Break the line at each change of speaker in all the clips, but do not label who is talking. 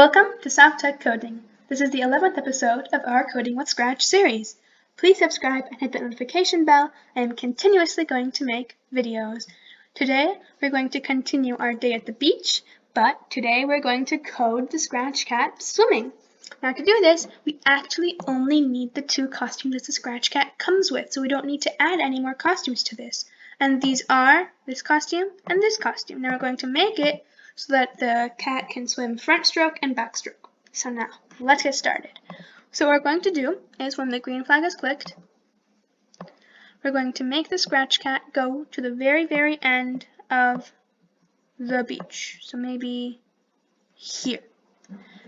Welcome to Softech Coding. This is the 11th episode of our Coding with Scratch series. Please subscribe and hit the notification bell. I am continuously going to make videos. Today we're going to continue our day at the beach, but today we're going to code the Scratch Cat swimming. Now to do this, we actually only need the two costumes that the Scratch Cat comes with, so we don't need to add any more costumes to this. And these are this costume and this costume. Now we're going to make it so that the cat can swim front stroke and backstroke. So now, let's get started. So what we're going to do is when the green flag is clicked, we're going to make the Scratch Cat go to the very, very end of the beach. So maybe here.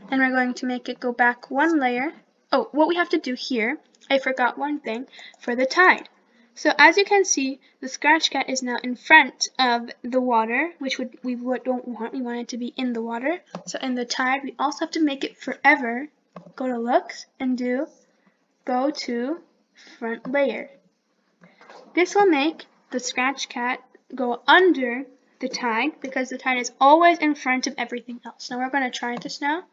And we're going to make it go back one layer. Oh, what we have to do here, I forgot one thing, for the tide. So as you can see, the Scratch Cat is now in front of the water, which we don't want. We want it to be in the water. So in the tide, we also have to make it forever. Go to looks and do go to front layer. This will make the Scratch Cat go under the tide because the tide is always in front of everything else. Now we're going to try this now.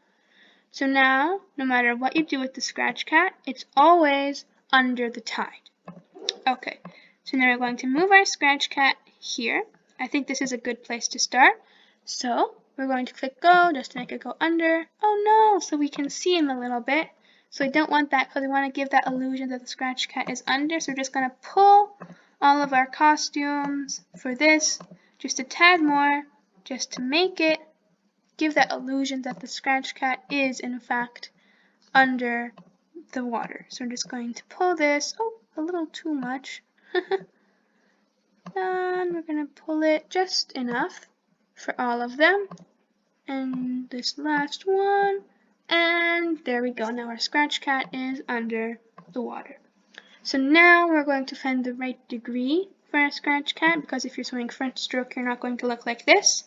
So now, no matter what you do with the Scratch Cat, it's always under the tide. Okay, so now we're going to move our Scratch Cat here. I think this is a good place to start. So we're going to click go just to make it go under. Oh no, so we can see him a little bit. So we don't want that because we want to give that illusion that the Scratch Cat is under. So we're just going to pull all of our costumes for this just a tad more, just to make it give that illusion that the Scratch Cat is in fact under the water. So we're just going to pull this. Oh, a little too much. And we're going to pull it just enough for all of them. And this last one. And there we go. Now our Scratch Cat is under the water. So now we're going to find the right degree for our Scratch Cat, because if you're swimming front stroke, you're not going to look like this.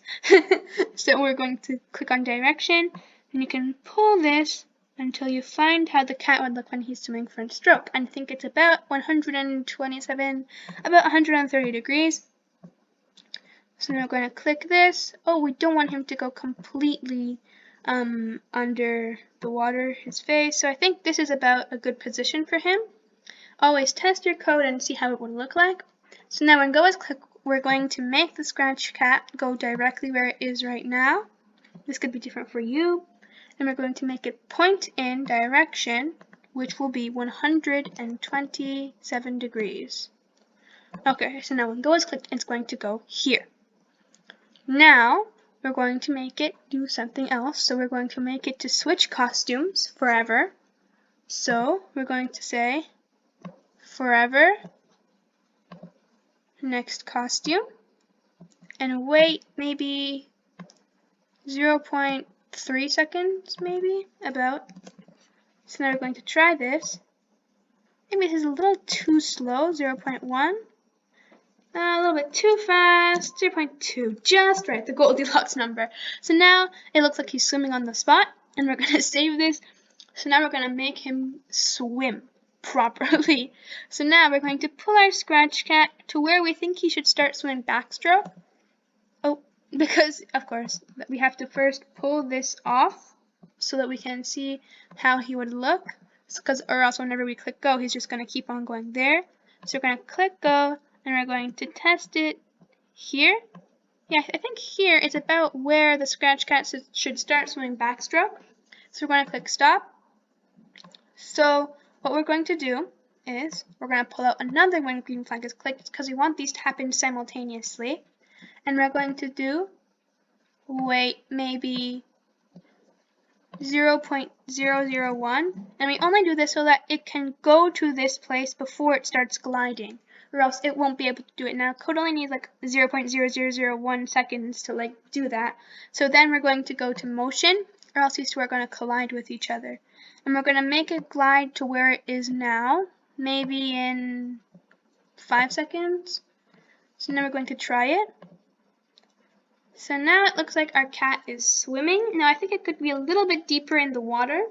So we're going to click on direction, and you can pull this until you find how the cat would look when he's swimming front stroke. I think it's about 127, about 130 degrees. So now we're going to click this. Oh, we don't want him to go completely under the water, his face. So I think this is about a good position for him. Always test your code and see how it would look like. So now when go is click, we're going to make the Scratch Cat go directly where it is right now. This could be different for you. And we're going to make it point in direction, which will be 127 degrees. Okay, so now when go is clicked, it's going to go here. Now, we're going to make it do something else. So we're going to make it to switch costumes forever. So we're going to say forever, next costume, and wait maybe 0.3 seconds, maybe, about. So now we're going to try this. Maybe this is a little too slow, 0.1. A little bit too fast, 0.2, just right, the Goldilocks number. So now it looks like he's swimming on the spot, and we're going to save this. So now we're going to make him swim properly. So now we're going to pull our Scratch Cat to where we think he should start swimming backstroke. Oh, because, of course, we have to first pull this off so that we can see how he would look. Or else whenever we click go, he's just going to keep on going there. So we're going to click go, and we're going to test it here. Yeah, I think here is about where the Scratch Cat should start swimming backstroke. So we're going to click stop. So what we're going to do is we're going to pull out another when green flag is clicked because we want these to happen simultaneously. And we're going to do wait maybe 0.001, and we only do this so that it can go to this place before it starts gliding, or else it won't be able to do it. Now code only needs like 0.0001 seconds to like do that. So then we're going to go to motion, or else these two are going to collide with each other. And we're going to make it glide to where it is now, maybe in 5 seconds. So now we're going to try it. So now it looks like our cat is swimming. Now I think it could be a little bit deeper in the water.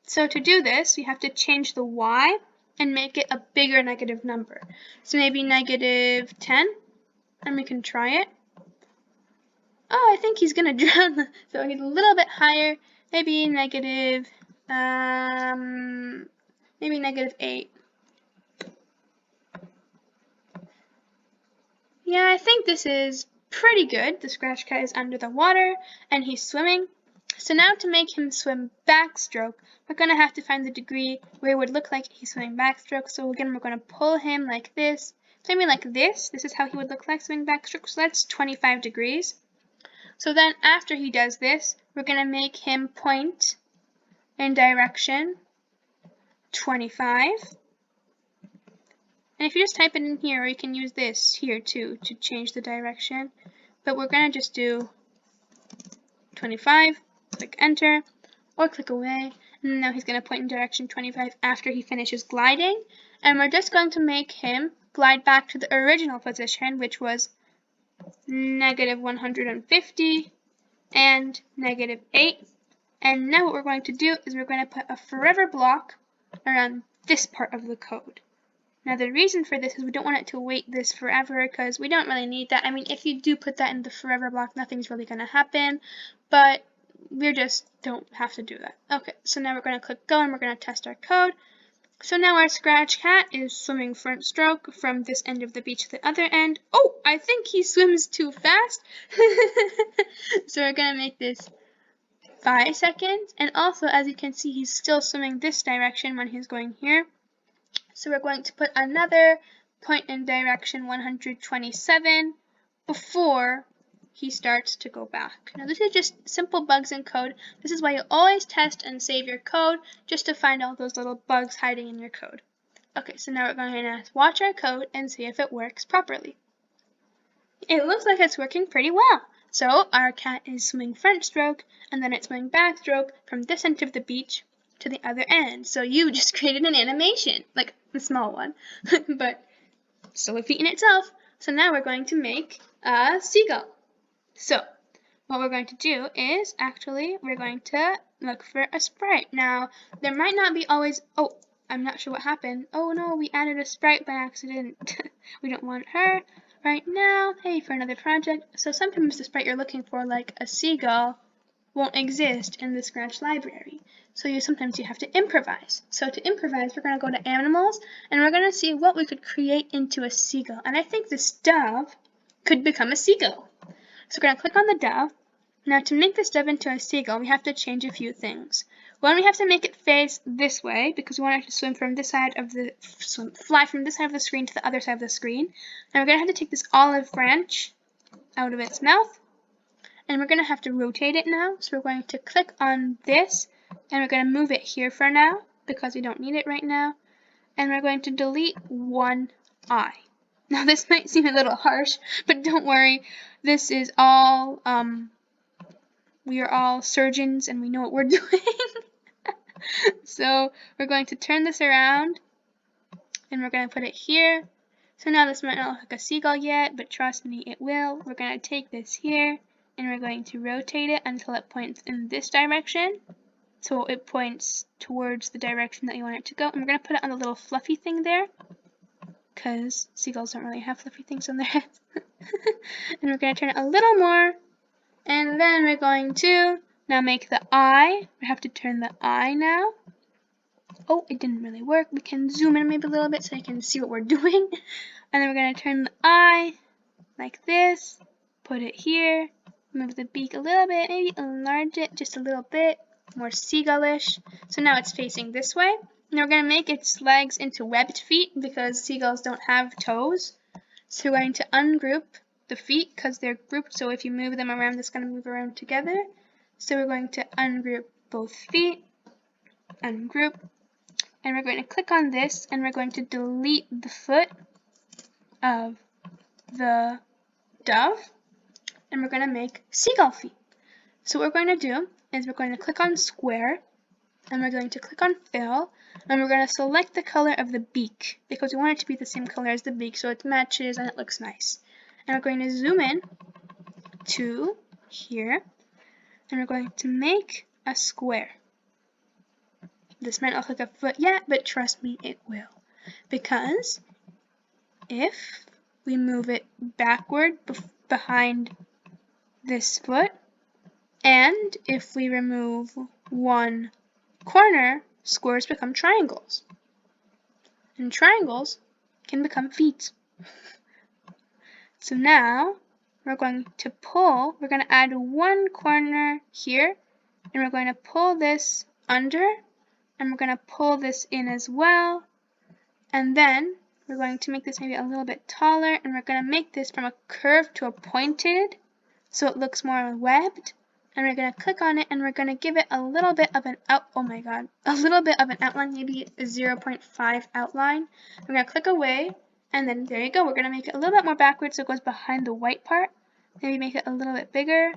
So to do this, we have to change the y and make it a bigger negative number. So maybe -10, and we can try it. Oh, I think he's going to drown. So he's a little bit higher. maybe negative, maybe -8. Yeah, I think this is pretty good. The Scratch Cat is under the water and he's swimming. So now to make him swim backstroke, we're going to have to find the degree where it would look like he's swimming backstroke. So again, we're going to pull him like this. So maybe like this. This is how he would look like swimming backstroke. So that's 25 degrees. So then after he does this, we're going to make him point in direction 25. And if you just type it in here, or you can use this here too to change the direction. But we're going to just do 25, click enter, or click away. And now he's going to point in direction 25 after he finishes gliding. And we're just going to make him glide back to the original position, which was -150 and -8. And now what we're going to do is we're going to put a forever block around this part of the code. Now the reason for this is we don't want it to wait this forever because we don't really need that. I mean, if you do put that in the forever block, nothing's really going to happen, but we just don't have to do that. Okay, so now we're going to click go and we're going to test our code. So now our Scratch Cat is swimming front stroke from this end of the beach to the other end. Oh, I think he swims too fast. So we're going to make this 5 seconds. And also, as you can see, he's still swimming this direction when he's going here. So we're going to put another point in direction 127 before he starts to go back. Now this is just simple bugs in code. This is why you always test and save your code, just to find all those little bugs hiding in your code. Okay, so now we're going to watch our code and see if it works properly. It looks like it's working pretty well. So our cat is swimming front stroke, and then it's swimming backstroke from this end of the beach to the other end. So you just created an animation, like a small one, but still a feat in itself. So now we're going to make a seagull. So what we're going to do is actually we're going to look for a sprite. Now there might not be always, oh, I'm not sure what happened. Oh no, we added a sprite by accident. We don't want her right now. Hey, for another project. So sometimes the sprite you're looking for, like a seagull, won't exist in the Scratch library. So sometimes you have to improvise. So to improvise, we're going to go to animals and we're going to see what we could create into a seagull. And I think this dove could become a seagull. So we're going to click on the dove. Now to make this dove into a seagull, we have to change a few things. One, we have to make it face this way because we want it to swim from this side of the, fly from this side of the screen to the other side of the screen. And we're going to have to take this olive branch out of its mouth. And we're going to have to rotate it now. So we're going to click on this and we're going to move it here for now because we don't need it right now. And we're going to delete one eye. Now this might seem a little harsh, but don't worry. This is all, we are all surgeons and we know what we're doing. So we're going to turn this around and we're going to put it here. So now this might not look like a seagull yet, but trust me, it will. We're going to take this here and we're going to rotate it until it points in this direction. So it points towards the direction that you want it to go. And we're going to put it on the little fluffy thing there, because seagulls don't really have fluffy things on their heads. And we're going to turn it a little more. And then we're going to now make the eye. We have to turn the eye now. Oh, it didn't really work. We can zoom in maybe a little bit so you can see what we're doing. And then we're going to turn the eye like this. Put it here. Move the beak a little bit. Maybe enlarge it just a little bit. More seagullish. So now it's facing this way. And we're going to make its legs into webbed feet because seagulls don't have toes. So we're going to ungroup the feet because they're grouped. So if you move them around, it's going to move around together. So we're going to ungroup both feet. Ungroup. And we're going to click on this and we're going to delete the foot of the dove. And we're going to make seagull feet. So what we're going to do is we're going to click on square and we're going to click on fill and we're going to select the color of the beak because we want it to be the same color as the beak so it matches and it looks nice. And we're going to zoom in to here and we're going to make a square. This might not look like a foot yet, but trust me, it will. Because if we move it backward behind this foot, and if we remove one corner, squares become triangles. And triangles can become feet. So now we're going to add one corner here, and we're going to pull this under, and we're going to pull this in as well. And then we're going to make this maybe a little bit taller, and we're going to make this from a curved to a pointed, so it looks more webbed. And we're going to click on it, and we're going to give it a little bit of an outline, maybe a 0.5 outline. We're going to click away, and then there you go. We're going to make it a little bit more backwards so it goes behind the white part. Maybe make it a little bit bigger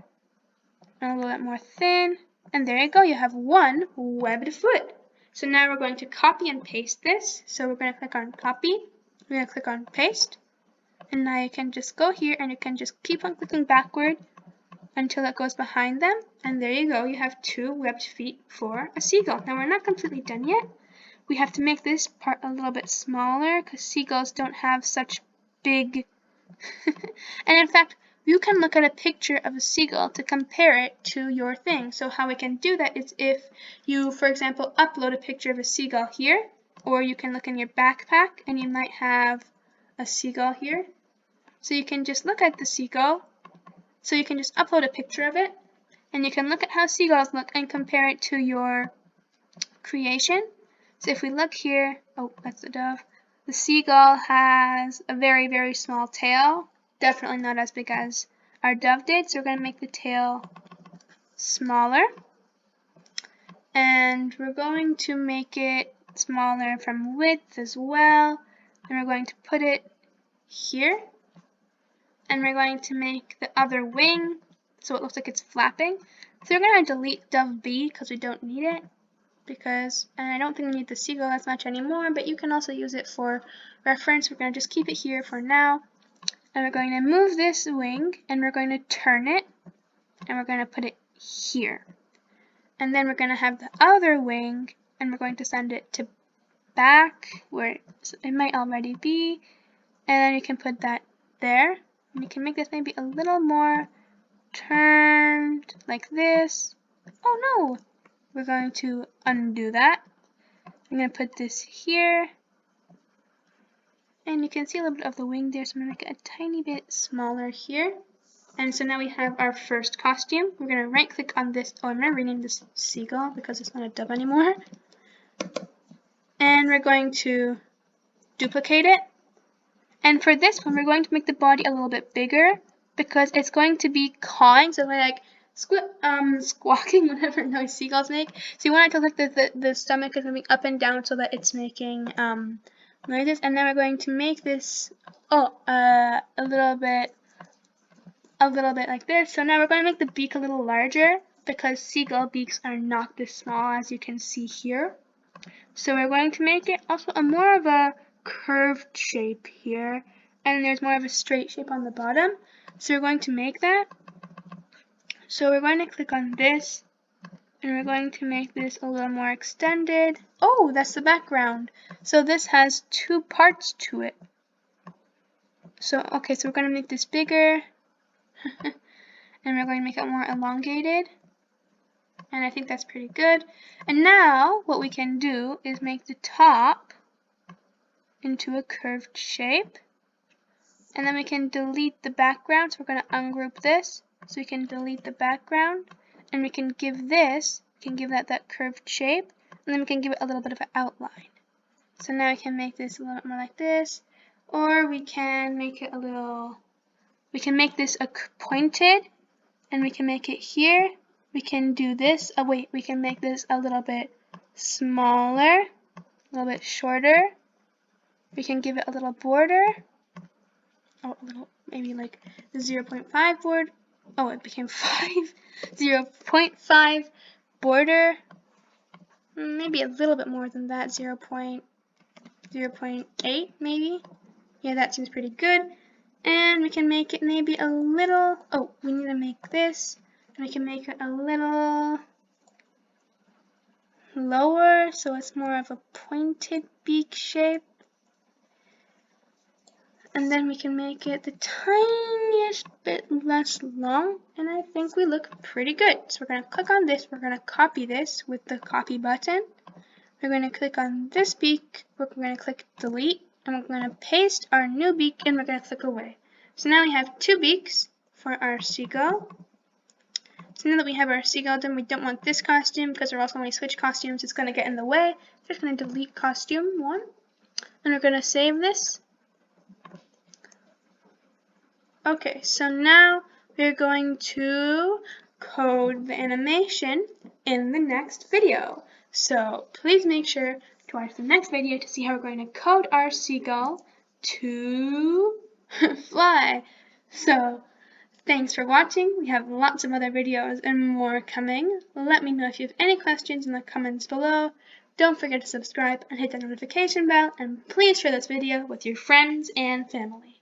and a little bit more thin. And there you go. You have one webbed foot. So now we're going to copy and paste this. So we're going to click on copy. We're going to click on paste. And now you can just go here and you can just keep on clicking backward until it goes behind them. And there you go. You have two webbed feet for a seagull. Now we're not completely done yet. We have to make this part a little bit smaller because seagulls don't have such big... And in fact, you can look at a picture of a seagull to compare it to your thing. So how we can do that is if you, for example, upload a picture of a seagull here, or you can look in your backpack and you might have a seagull here. So you can just look at the seagull. So you can just upload a picture of it, and you can look at how seagulls look and compare it to your creation. So if we look here, oh, that's the dove. The seagull has a very, very small tail. Definitely not as big as our dove did. So we're going to make the tail smaller. And we're going to make it smaller from width as well. And we're going to put it here. And we're going to make the other wing so it looks like it's flapping. So we're going to delete dove B because we don't need it. And I don't think we need the seagull as much anymore, but you can also use it for reference. We're going to just keep it here for now. And we're going to move this wing, and we're going to turn it, and we're going to put it here. And then we're going to have the other wing, and we're going to send it to back, where it might already be. And then you can put that there. And you can make this maybe a little more turned like this. Oh no! We're going to undo that. I'm going to put this here. And you can see a little bit of the wing there, so I'm going to make it a tiny bit smaller here. And so now we have our first costume. We're going to right click on this. Oh, I'm going to rename this Seagull because it's not a dove anymore. And we're going to duplicate it. And for this one, we're going to make the body a little bit bigger because it's going to be cawing, so like squawking, whatever noise seagulls make. So you want it to look like the stomach is moving up and down so that it's making noises. And then we're going to make this a little bit like this. So now we're going to make the beak a little larger because seagull beaks are not this small, as you can see here. So we're going to make it also a more of a curved shape here, and there's more of a straight shape on the bottom. So we're going to make that. So we're going to click on this, and we're going to make this a little more extended. Oh, that's the background. So this has two parts to it. So, okay, so we're going to make this bigger, and we're going to make it more elongated. And I think that's pretty good. And now what we can do is make the top into a curved shape. And then we can delete the background. So we're going to ungroup this. So we can delete the background. And we can give that curved shape. And then we can give it a little bit of an outline. So now we can make this a little bit more like this. Or we can make it make this a pointed. And we can make it here. We can do this. Oh wait, we can make this a little bit smaller, a little bit shorter. We can give it a little border. Oh, a little, maybe like 0.5 border. Oh, it became 5. 0.5 border. Maybe a little bit more than that. 0.8 maybe. Yeah, that seems pretty good. And we can make it maybe a little. Oh, we need to make this. And we can make it a little lower, so it's more of a pointed beak shape. And then we can make it the tiniest bit less long, and I think we look pretty good. So we're going to click on this, we're going to copy this with the copy button. We're going to click on this beak, we're going to click delete, and we're going to paste our new beak, and we're going to click away. So now we have 2 beaks for our seagull. So now that we have our seagull done, we don't want this costume because we're also going to switch costumes. It's going to get in the way. Just going to delete costume 1, and we're going to save this. Okay, so now we're going to code the animation in the next video. So please make sure to watch the next video to see how we're going to code our seagull to fly. So thanks for watching. We have lots of other videos and more coming. Let me know if you have any questions in the comments below. Don't forget to subscribe and hit the notification bell, and please share this video with your friends and family.